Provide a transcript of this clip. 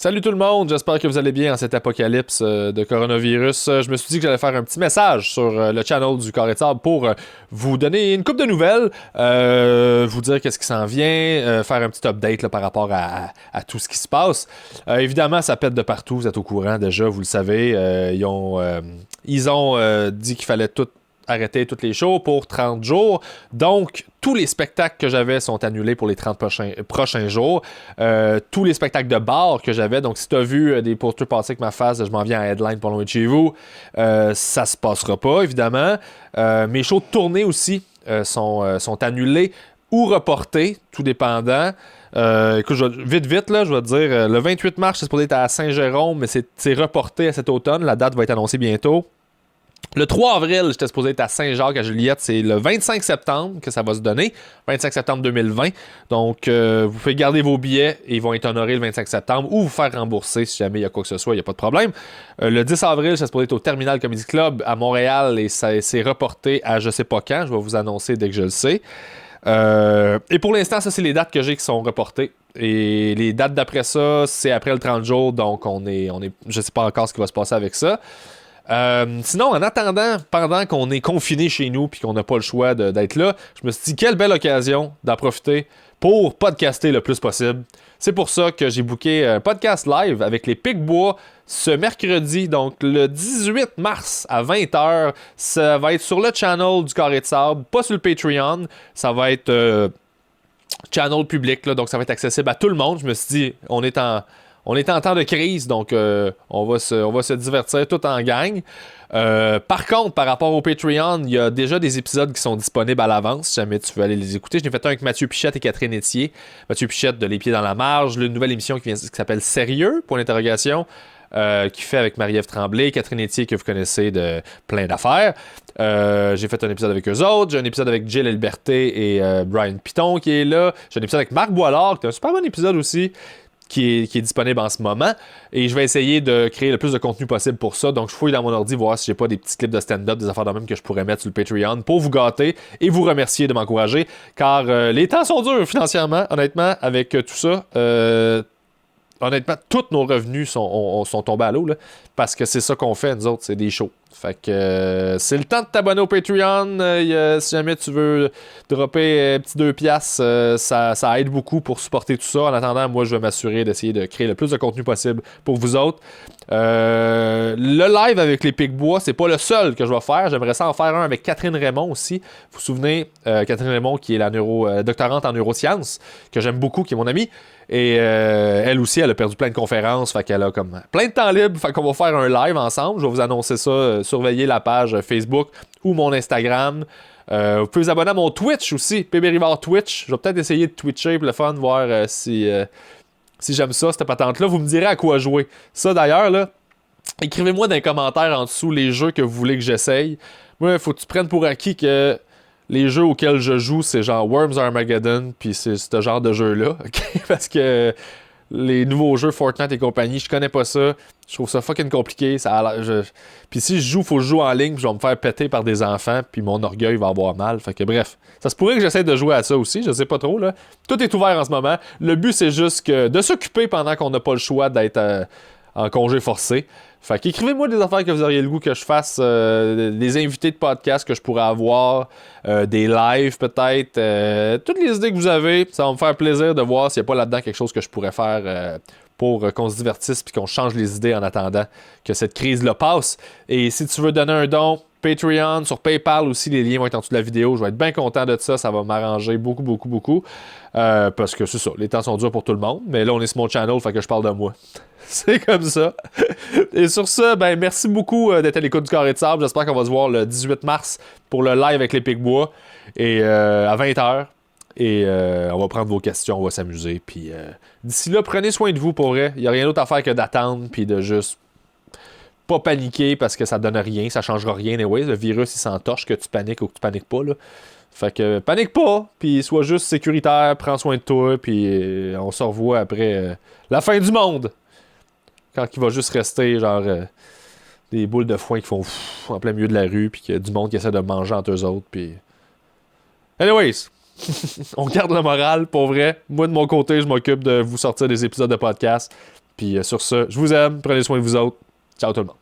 Salut tout le monde, j'espère que vous allez bien en cet apocalypse de coronavirus. Je me suis dit que j'allais faire un petit message sur le channel du Carré de Sable pour vous donner une couple de nouvelles, vous dire qu'est-ce qui s'en vient, faire un petit update là, par rapport à tout ce qui se passe. Évidemment, ça pète de partout, vous êtes au courant déjà, vous le savez. Ils ont dit qu'il fallait tout arrêter toutes les shows pour 30 jours. Donc, tous les spectacles que j'avais sont annulés pour les 30 prochains jours. Tous les spectacles de bar que j'avais, donc si tu as vu des posters passer avec ma face, je m'en viens à Headline pas loin de chez vous, ça se passera pas, évidemment. Mes shows de tournée aussi sont annulés ou reportés, tout dépendant. Écoute, vite, là, je vais te dire, le 28 mars, c'est supposé être à Saint-Jérôme, mais c'est reporté à cet automne. La date va être annoncée bientôt. Le 3 avril, j'étais supposé être à Saint-Jacques à Juliette. C'est le 25 septembre que ça va se donner. 25 septembre 2020. Donc, vous pouvez garder vos billets et ils vont être honorés le 25 septembre ou vous faire rembourser si jamais il y a quoi que ce soit. Il n'y a pas de problème. Le 10 avril, c'est supposé être au Terminal Comedy Club à Montréal et ça s'est reporté à je sais pas quand. Je vais vous annoncer dès que je le sais. Et pour l'instant, ça, c'est les dates que j'ai qui sont reportées. Et les dates d'après ça, c'est après le 30 jours. Donc, je sais pas encore ce qui va se passer avec ça. Sinon, en attendant, pendant qu'on est confiné chez nous puis qu'on n'a pas le choix d'être là, je me suis dit quelle belle occasion d'en profiter pour podcaster le plus possible. C'est pour ça que j'ai booké un podcast live avec les Pic-Bois ce mercredi, donc le 18 mars à 20h. Ça va être sur le channel du Carré de Sable, pas sur le Patreon. Ça va être channel public, là, donc ça va être accessible à tout le monde. Je me suis dit, on est en temps de crise, donc on va se divertir tout en gang. Par contre, par rapport au Patreon, il y a déjà des épisodes qui sont disponibles à l'avance, si jamais tu veux aller les écouter. Je l'ai fait un avec Mathieu Pichette et Catherine Etier. Mathieu Pichette de Les Pieds dans la Marge, une nouvelle émission qui s'appelle Sérieux, point d'interrogation, qui fait avec Marie-Ève Tremblay, Catherine Etier que vous connaissez de plein d'affaires. J'ai fait un épisode avec eux autres. J'ai un épisode avec Gilles Liberté et Brian Piton qui est là. J'ai un épisode avec Marc Boilard, qui est un super bon épisode aussi. Qui est disponible en ce moment. Et je vais essayer de créer le plus de contenu possible pour ça. Donc, je fouille dans mon ordi, voir si j'ai pas des petits clips de stand-up, des affaires de même que je pourrais mettre sur le Patreon pour vous gâter et vous remercier de m'encourager. Car les temps sont durs financièrement, honnêtement, avec tout ça. Honnêtement, tous nos revenus sont tombés à l'eau, là, parce que c'est ça qu'on fait, nous autres, c'est des shows. Fait que c'est le temps de t'abonner au Patreon. Si jamais tu veux dropper un petit 2$, ça aide beaucoup pour supporter tout ça. En attendant, moi, je vais m'assurer d'essayer de créer le plus de contenu possible pour vous autres. Le live avec les Pic-Bois, c'est pas le seul que je vais faire. J'aimerais ça en faire un avec Catherine Raymond aussi. Vous vous souvenez, Catherine Raymond, qui est la doctorante en neurosciences, que j'aime beaucoup, qui est mon amie. Et elle aussi, elle a perdu plein de conférences, fait qu'elle a comme plein de temps libre, fait qu'on va faire un live ensemble. Je vais vous annoncer ça, surveiller la page Facebook ou mon Instagram. Vous pouvez vous abonner à mon Twitch aussi, PB Rivard Twitch. Je vais peut-être essayer de twitcher pour le fun, voir si j'aime ça, cette patente-là. Vous me direz à quoi jouer. Ça d'ailleurs, là, écrivez-moi dans les commentaires en dessous les jeux que vous voulez que j'essaye. Moi, il faut que tu prennes pour acquis que les jeux auxquels je joue, c'est genre Worms Armageddon, puis c'est ce genre de jeu-là, ok? Parce que les nouveaux jeux Fortnite et compagnie, je connais pas ça. Je trouve ça fucking compliqué. Puis si je joue, faut que je joue en ligne, puis je vais me faire péter par des enfants, puis mon orgueil va avoir mal. Fait que bref, ça se pourrait que j'essaie de jouer à ça aussi, je sais pas trop, là. Tout est ouvert en ce moment. Le but, c'est juste de s'occuper pendant qu'on n'a pas le choix d'être en congé forcé. Fait qu'écrivez-moi des affaires que vous auriez le goût que je fasse, des invités de podcast que je pourrais avoir, des lives peut-être, toutes les idées que vous avez, ça va me faire plaisir de voir s'il n'y a pas là-dedans quelque chose que je pourrais faire pour qu'on se divertisse puis qu'on change les idées en attendant que cette crise-là passe. Et si tu veux donner un don, Patreon, sur PayPal aussi, les liens vont être en dessous de la vidéo. Je vais être bien content de ça va m'arranger beaucoup. Parce que c'est ça, les temps sont durs pour tout le monde, mais là on est sur mon channel, fait que je parle de moi. C'est comme ça. Et sur ça, ben merci beaucoup d'être à l'écoute du Carré de Sable. J'espère qu'on va se voir le 18 mars pour le live avec les Pic-Bois et à 20h. Et on va prendre vos questions, on va s'amuser. Puis d'ici là, prenez soin de vous pour vrai. Il n'y a rien d'autre à faire que d'attendre puis de juste pas paniquer parce que ça donne rien, ça changera rien. Anyway, le virus il s'entorche que tu paniques ou que tu paniques pas là. Fait que panique pas, puis sois juste sécuritaire, prends soin de toi, puis on se revoit après la fin du monde. Quand il va juste rester genre des boules de foin qui font en plein milieu de la rue, puis qu'il y a du monde qui essaie de manger entre eux autres, puis... Anyways, on garde le moral, pour vrai. Moi, de mon côté, je m'occupe de vous sortir des épisodes de podcast. Puis sur ce, je vous aime, prenez soin de vous autres. Ciao tout le monde.